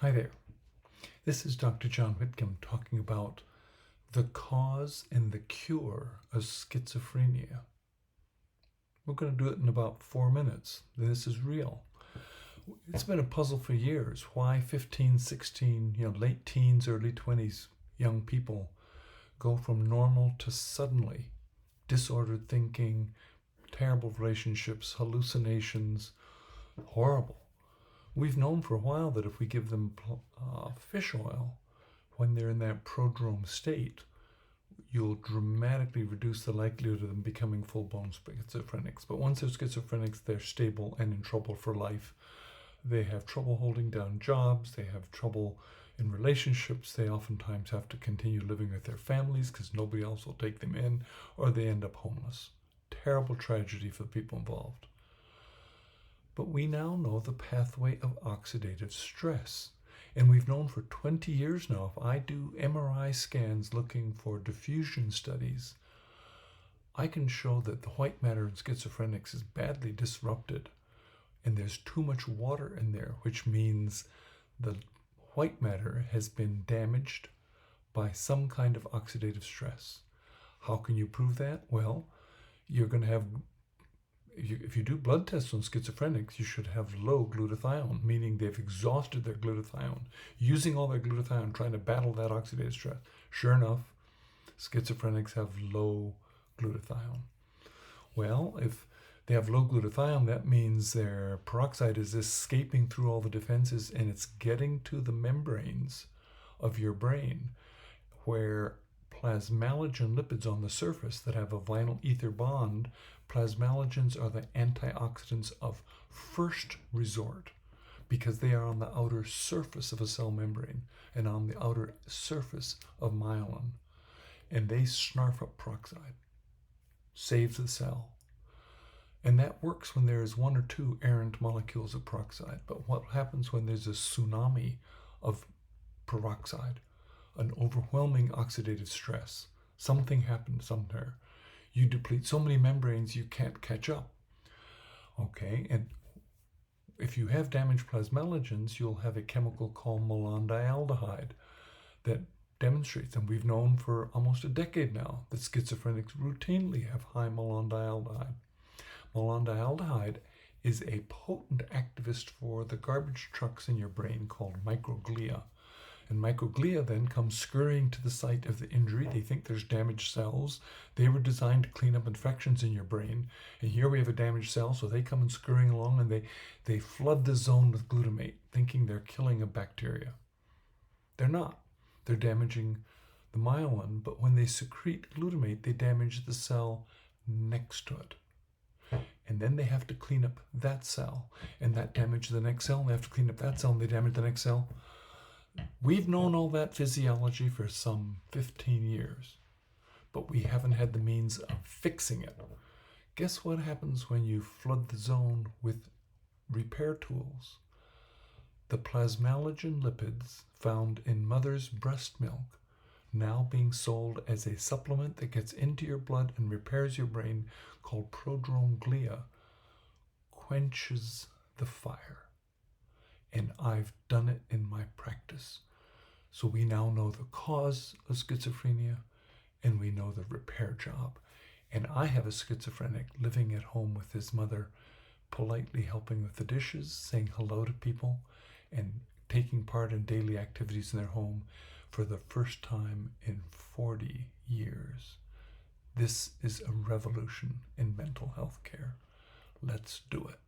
Hi there. This is Dr. John Whitcomb talking about the cause and the cure of schizophrenia. We're going to do it in about 4 minutes. This is real. It's been a puzzle for years. Why 15, 16, late teens, early 20s young people go from normal to suddenly disordered thinking, terrible relationships, hallucinations, horrible. We've known for a while that if we give them fish oil when they're in that prodrome state, you'll dramatically reduce the likelihood of them becoming full-blown schizophrenics. But once they're schizophrenics, they're stable and in trouble for life. They have trouble holding down jobs. They have trouble in relationships. They oftentimes have to continue living with their families because nobody else will take them in, or they end up homeless. Terrible tragedy for the people involved. But we now know the pathway of oxidative stress. And we've known for 20 years now, if I do MRI scans looking for diffusion studies, I can show that the white matter in schizophrenics is badly disrupted. And there's too much water in there, which means the white matter has been damaged by some kind of oxidative stress. How can you prove that? Well, you're going to have... If you do blood tests on schizophrenics, you should have low glutathione, meaning they've exhausted their glutathione, using all their glutathione, trying to battle that oxidative stress. Sure enough, schizophrenics have low glutathione. Well, if they have low glutathione, that means their peroxide is escaping through all the defenses and it's getting to the membranes of your brain, where plasmalogen lipids on the surface that have a vinyl ether bond. Plasmalogens are the antioxidants of first resort because they are on the outer surface of a cell membrane and on the outer surface of myelin. And they snarf up peroxide, saves the cell. And that works when there is one or two errant molecules of peroxide. But what happens when there's a tsunami of peroxide, an overwhelming oxidative stress? Something happened somewhere. You deplete so many membranes you can't catch up. Okay, and if you have damaged plasmalogens, you'll have a chemical called malondialdehyde that demonstrates, and we've known for almost a decade now, that schizophrenics routinely have high malondialdehyde. Malondialdehyde is a potent activist for the garbage trucks in your brain called microglia. And microglia then come scurrying to the site of the injury. They think there's damaged cells. They were designed to clean up infections in your brain. And here we have a damaged cell, so they come and scurrying along and they flood the zone with glutamate, thinking they're killing a bacteria. They're not. They're damaging the myelin, but when they secrete glutamate, they damage the cell next to it. And then they have to clean up that cell, and that damages the next cell, and they have to clean up that cell, and they damage the next cell. We've known all that physiology for some 15 years, but we haven't had the means of fixing it. Guess what happens when you flood the zone with repair tools? The plasmalogen lipids found in mother's breast milk, now being sold as a supplement that gets into your blood and repairs your brain, called prodrome glia, quenches the fire. And I've done it in my practice. So we now know the cause of schizophrenia and we know the repair job. And I have a schizophrenic living at home with his mother, politely helping with the dishes, saying hello to people, and taking part in daily activities in their home for the first time in 40 years. This is a revolution in mental health care. Let's do it.